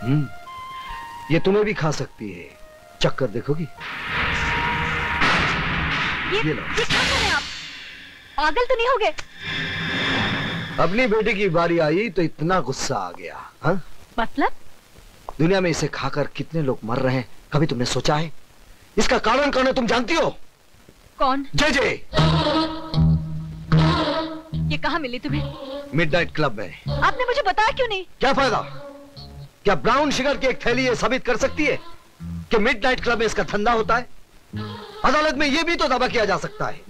ये तुम्हें भी खा सकती है, चक्कर देखोगी? ये क्या कर रहे हैं आप? पागल तो नहीं हो गए? अपनी बेटी की बारी आई तो इतना गुस्सा आ गया। हाँ? मतलब? दुनिया में इसे खाकर कितने लोग मर रहे हैं, कभी तुमने सोचा है? इसका कारण कौन है तुम जानती हो? कौन? जे। ये कहाँ मिली तुम्हें? मिडनाइट क्लब में। आपने मुझे बताया क्यों नहीं? क्या फायदा? क्या ब्राउन शुगर की एक थैली ये साबित कर सकती है कि मिडनाइट क्लब में इसका धंधा होता है? अदालत में यह भी तो दावा किया जा सकता है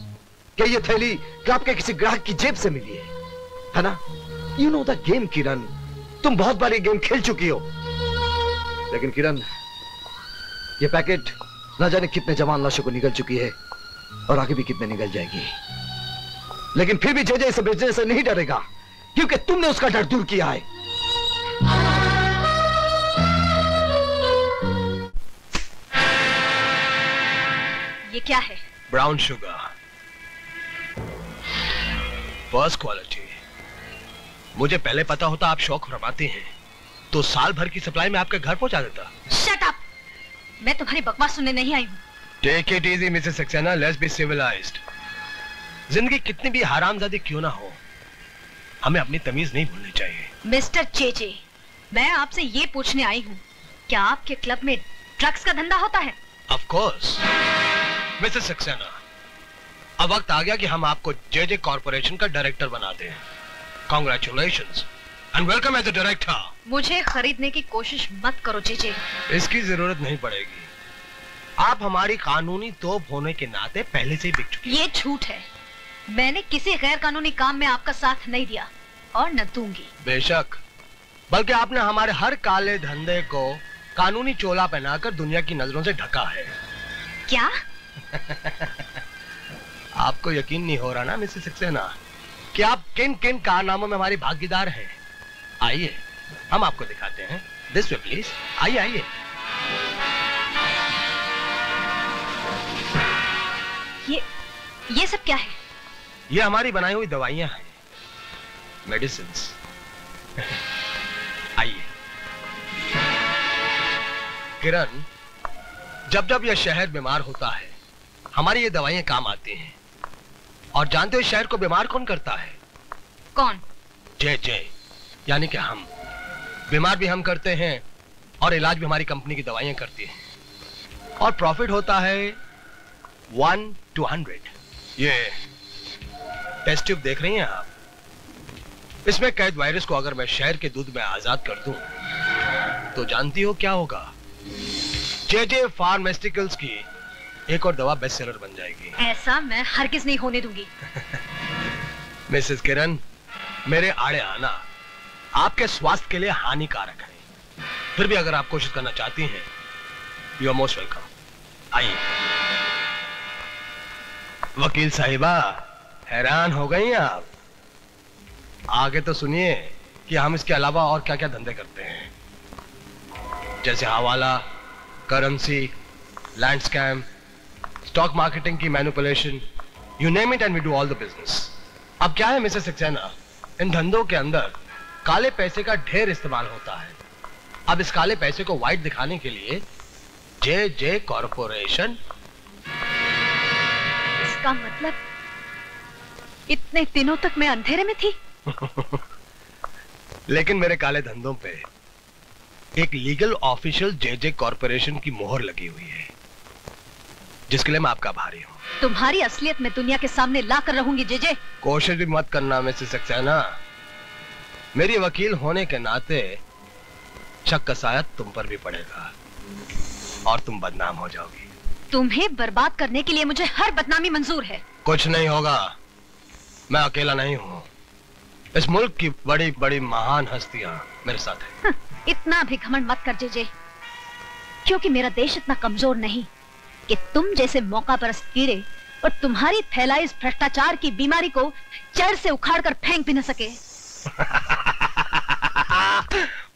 कि यह थैली क्लब के किसी ग्राहक की जेब से मिली है ना? यू नो द गेम किरण, तुम बहुत बार ये गेम खेल चुकी हो। लेकिन किरण, ये पैकेट न जाने कितने जवान लाशों को निगल चुकी है और आगे भी कितने निगल जाएगी। लेकिन फिर भी जे इसे बेचने से नहीं डरेगा, क्योंकि तुमने उसका डर दूर किया है। ये क्या है? Brown sugar, first quality. मुझे पहले पता होता आप शौक फरमाते हैं तो साल भर की सप्लाई में आपके घर पहुंचा देता। Shut up! मैं तुम्हारी बकवास सुनने नहीं आई हूँ। Take it easy Mrs Saxena, let's be civilised. जिंदगी कितनी भी हरामजादी क्यों ना हो, हमें अपनी तमीज नहीं भूलनी चाहिए। मिस्टर चेचे, मैं आपसे ये पूछने आई हूँ, क्या आपके क्लब में ड्रग्स का धंधा होता है? ऑफ कोर्स मिसेस सक्सेना, अब वक्त आ गया कि हम आपको जे कॉर्पोरेशन का डायरेक्टर बना दें। Congratulations and welcome as a director. मुझे खरीदने की कोशिश मत करो चेचे। इसकी जरूरत नहीं पड़ेगी, आप हमारी कानूनी तोप होने के नाते पहले से ही बिक चुकी। ये झूठ है, मैंने किसी गैर कानूनी काम में आपका साथ नहीं दिया और न दूंगी। बेशक, बल्कि आपने हमारे हर काले धंधे को कानूनी चोला पहनाकर दुनिया की नजरों से ढका है। क्या? आपको यकीन नहीं हो रहा ना मिसेस सक्सेना कि आप किन किन कारनामों में हमारी भागीदार हैं? आइए हम आपको दिखाते हैं। दिस वे प्लीज, आइए आइए। ये सब क्या है? ये हमारी बनाई हुई दवाइयां हैं, मेडिसिन्स। आइए। किरण, जब जब यह शहर बीमार होता है हमारी ये दवाइयां काम आती हैं। और जानते हो शहर को बीमार कौन करता है? कौन? जे यानी कि हम। बीमार भी हम करते हैं और इलाज भी हमारी कंपनी की दवाइयां करती हैं। और प्रॉफिट होता है 1 to 100। ये टेस्ट ट्यूब देख रही हैं आप, इसमें कैद वायरस को अगर मैं शहर के दूध में आजाद कर दूं तो जानती हो क्या होगा? जे फार्मास्यूटिकल्स की एक और दवा बेस्ट सेलर बन जाएगी। ऐसा मैं हरगिज नहीं होने दूंगी। मिसेस किरण, मेरे आड़े आना आपके स्वास्थ्य के लिए हानिकारक है। फिर भी अगर आप कोशिश करना चाहती हैं, यू आर मोस्ट वेलकम। आइए। वकील साहिबा, हैरान हो गई आप? आगे तो सुनिए कि हम इसके अलावा और क्या क्या धंधे करते हैं, जैसे hawala, currency, land scam, stock marketing की manipulation, you name it and we do all the business. अब क्या है मिसेस सक्सेना, इन धंधों के अंदर काले पैसे का ढेर इस्तेमाल होता है। अब इस काले पैसे को व्हाइट दिखाने के लिए जे कॉर्पोरेशन। इसका मतलब इतने दिनों तक मैं अंधेरे में थी। लेकिन मेरे काले धंधों पे एक लीगल ऑफिशियल जे कॉर्पोरेशन की मोहर लगी हुई है, जिसके लिए मैं आपका आभारी हूँ। तुम्हारी असलियत मैं दुनिया के सामने ला कर रहूंगी जे। कोशिश भी मत करना मिसेस सक्सेना, मेरी वकील होने के नाते शक का साया तुम पर भी पड़ेगा और तुम बदनाम हो जाओगी। तुम्हें बर्बाद करने के लिए मुझे हर बदनामी मंजूर है। कुछ नहीं होगा, मैं अकेला नहीं हूँ, इस मुल्क की बड़ी बड़ी महान हस्तियां मेरे साथ हैं। इतना भी घमंड मत कर जे, क्योंकि मेरा देश इतना कमजोर नहीं कि तुम जैसे मौका परस्त कीड़े और तुम्हारी फैलाई इस भ्रष्टाचार की बीमारी को जड़ से उखाड़ कर फेंक भी न सके।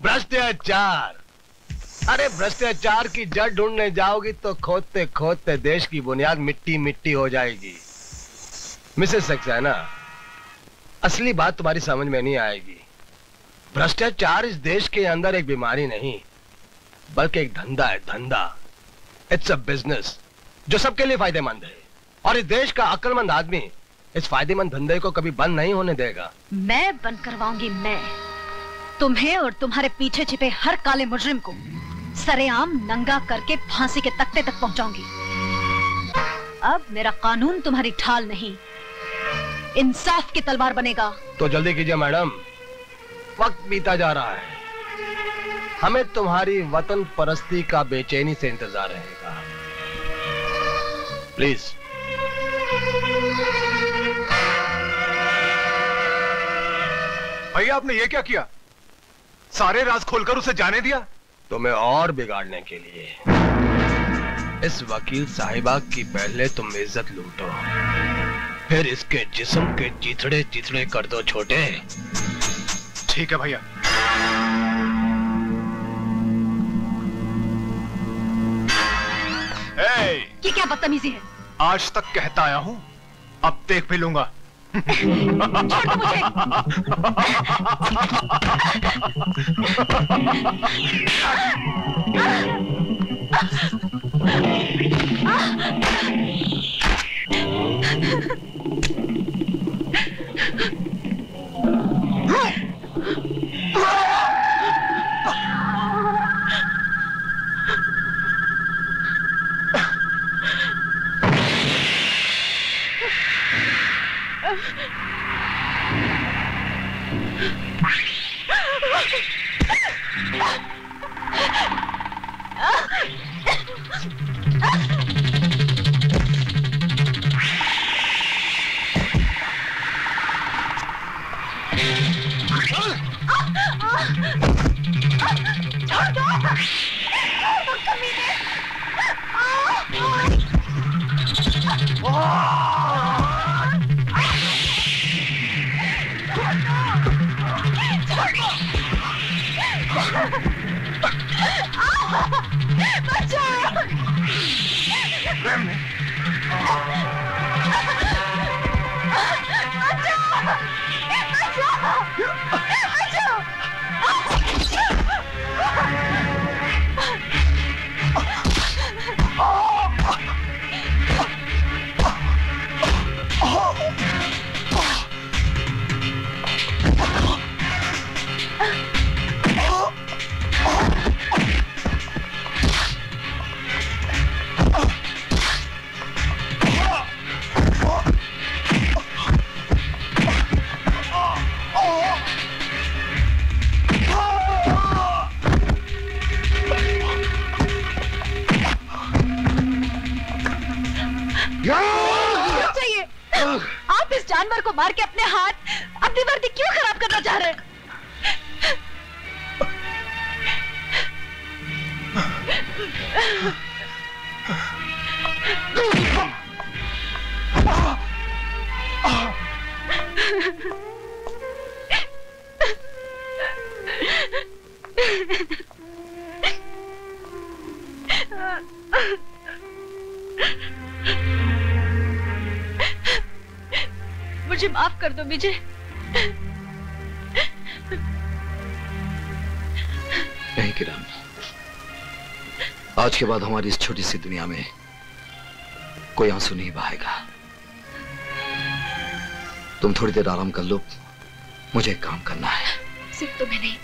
भ्रष्टाचार? अरे भ्रष्टाचार की जड़ ढूंढने जाओगी तो खोदते खोदते देश की बुनियाद मिट्टी मिट्टी हो जाएगी। मिसेस सक्सेना, असली बात तुम्हारी समझ में नहीं आएगी। भ्रष्टाचार इस देश के अंदर एक बीमारी नहीं बल्कि एक धंधा है, धंधा। इट्स अ बिजनेस जो सबके लिए फायदेमंद है, और इस देश का अक्लमंद आदमी इस फायदेमंद धंधे को कभी बंद नहीं होने देगा। मैं बंद करवाऊंगी, मैं तुम्हें और तुम्हारे पीछे छिपे हर काले मुजरिम को सरेआम नंगा करके फांसी के तख्ते तक पहुंचाऊंगी। अब मेरा कानून तुम्हारी ढाल नहीं, इंसाफ की तलवार बनेगा। तो जल्दी कीजिए मैडम, वक्त बीता जा रहा है। हमें तुम्हारी वतन परस्ती का बेचैनी से इंतजार रहेगा। प्लीज। भैया आपने ये क्या किया? सारे राज खोलकर उसे जाने दिया? तुम्हें और बिगाड़ने के लिए। इस वकील साहिबा की पहले तुम इज्जत लूटो, फिर इसके जिस्म के चिथड़े चिथड़े कर दो छोटे। ठीक है भैया। ये क्या बदतमीजी है? आज तक कहता आया हूँ, अब देख भी लूंगा। छोड़ दो मुझे। आप इस जानवर को मार के अपने हाथ अपनी वर्दी क्यों खराब करना चाह रहे हैं? मुझे माफ कर दो विजय। नहीं किरण, आज के बाद हमारी इस छोटी सी दुनिया में कोई आंसू नहीं बहाएगा। तुम थोड़ी देर आराम कर लो, मुझे एक काम करना है। सिर्फ तुम्हें नहीं,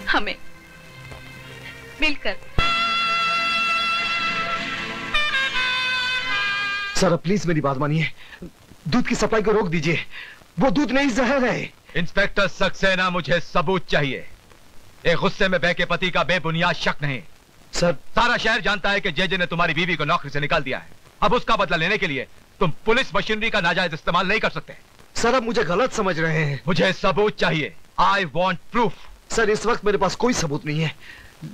हमें मिलकर। सर प्लीज मेरी बात मानिए, दूध की सप्लाई को रोक दीजिए। वो दूध नहीं जहर है। इंस्पेक्टर सक्सेना, मुझे सबूत चाहिए। एक गुस्से में बहके पति का बेबुनियाद शक नहीं। सर सारा शहर जानता है कि जेजे ने तुम्हारी बीवी को नौकरी से निकाल दिया है। अब उसका बदला लेने के लिए तुम पुलिस मशीनरी का नाजायज इस्तेमाल नहीं कर सकते। सर आप मुझे गलत समझ रहे हैं। मुझे सबूत चाहिए। I want proof. सर इस वक्त मेरे पास कोई सबूत नहीं है,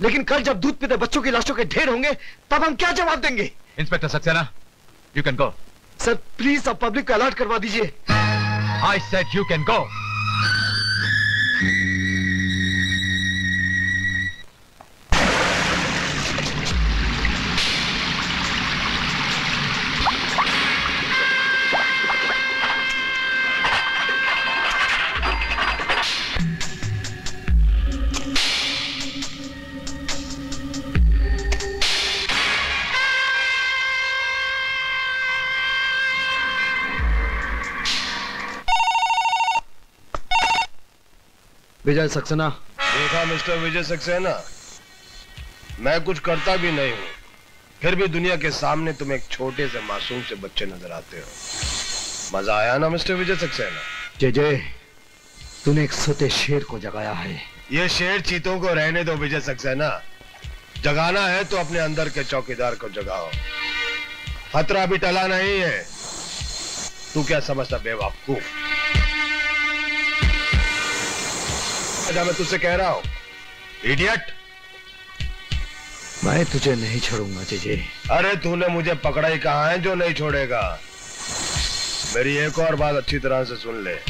लेकिन कल जब दूध पीते बच्चों की लाशों के ढेर होंगे तब हम क्या जवाब देंगे? Inspector Saxena, you can go. Sir please आप पब्लिक को अलर्ट करवा दीजिए। I said you can go. Vijay Saxena. देखा मिस्टर विजय सक्सेना, मैं कुछ करता भी नहीं हूं, फिर भी दुनिया के सामने तुम एक छोटे से मासूम से बच्चे नजर आते हो। मजा आया ना मिस्टर विजय सक्सेना? जे तूने एक सोते शेर को जगाया है। ये शेर चीतों को रहने दो विजय सक्सेना, जगाना है तो अपने अंदर के चौकीदार को जगाओ। खतरा भी टला नहीं है। तू क्या समझता बेवकूफ? मैं तुझसे कह रहा हूं, इडियट। मैं तुझे नहीं छोड़ूंगा जे। अरे तूने मुझे पकड़ा ही कहा है जो नहीं छोड़ेगा। मेरी एक और बात अच्छी तरह से सुन ले। अब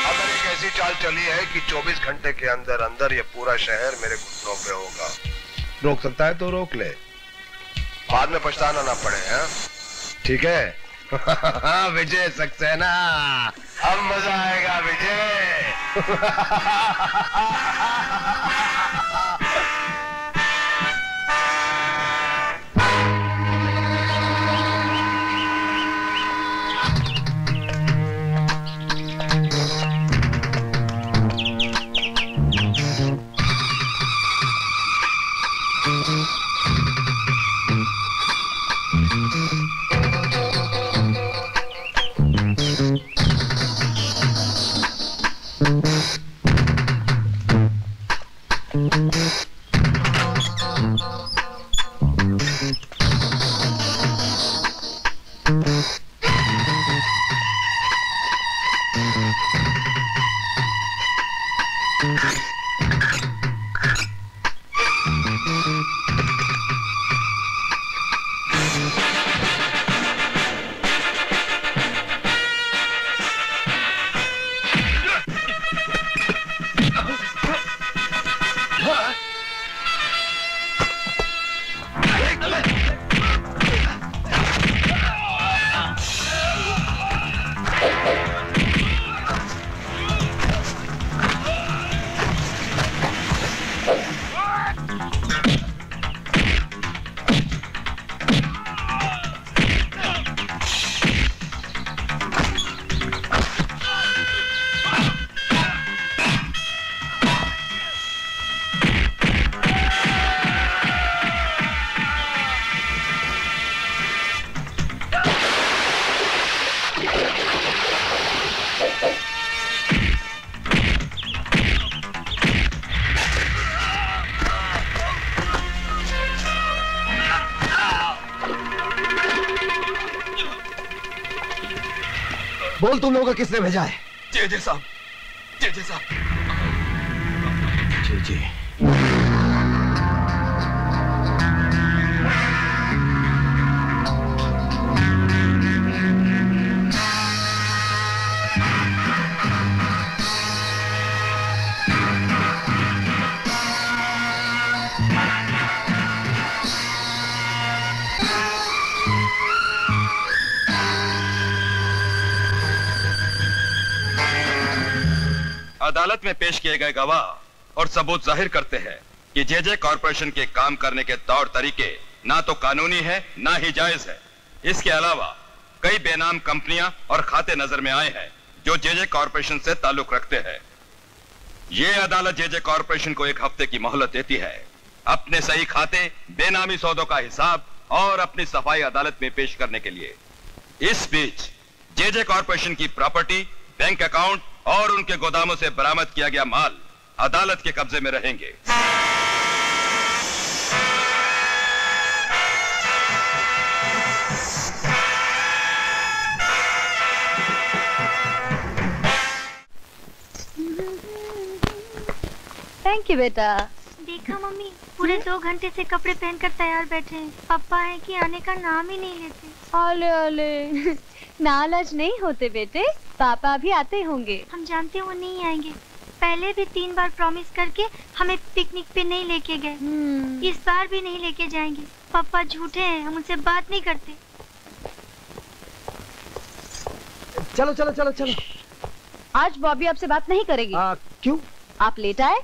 मैंने एक ऐसी चाल चली है कि 24 घंटे के अंदर अंदर ये पूरा शहर मेरे घुटनों पे होगा। रोक सकता है तो रोक ले, बाद में पछताना ना पड़े। हैं? ठीक है? विजय सक्सेना, अब मजा आएगा विजय। बोल तुम लोगों को किसने भेजा है? जे साहब, जे साहब। जी। अदालत में पेश किए गए गवाह और सबूत जाहिर करते हैं कि जे कॉरपोरेशन के काम करने के तौर तरीके ना तो कानूनी है ना ही जायज है। इसके अलावा कई बेनाम कंपनियां और खाते नजर में आए हैं जो जे कॉरपोरेशन से ताल्लुक रखते हैं। ये अदालत जे कॉरपोरेशन को 1 हफ्ते की मोहलत देती है अपने सही खाते, बेनामी सौदों का हिसाब और अपनी सफाई अदालत में पेश करने के लिए। इस बीच जे कॉरपोरेशन की प्रॉपर्टी, बैंक अकाउंट और उनके गोदामों से बरामद किया गया माल अदालत के कब्जे में रहेंगे। थैंक यू बेटा। देखा मम्मी, पूरे 2 घंटे से कपड़े पहनकर तैयार बैठे हैं। पापा है कि आने का नाम ही नहीं लेते। ओले ओले, नाराज नहीं होते बेटे, पापा भी आते होंगे। हम जानते वो नहीं आएंगे। पहले भी 3 बार प्रॉमिस करके हमें पिकनिक पे नहीं लेके गए। इस बार भी नहीं लेके जाएंगे। पापा झूठे हैं, हम उनसे बात नहीं करते। चलो चलो चलो चलो। आज बॉबी आपसे बात नहीं करेगी। क्यों? आप लेट आए।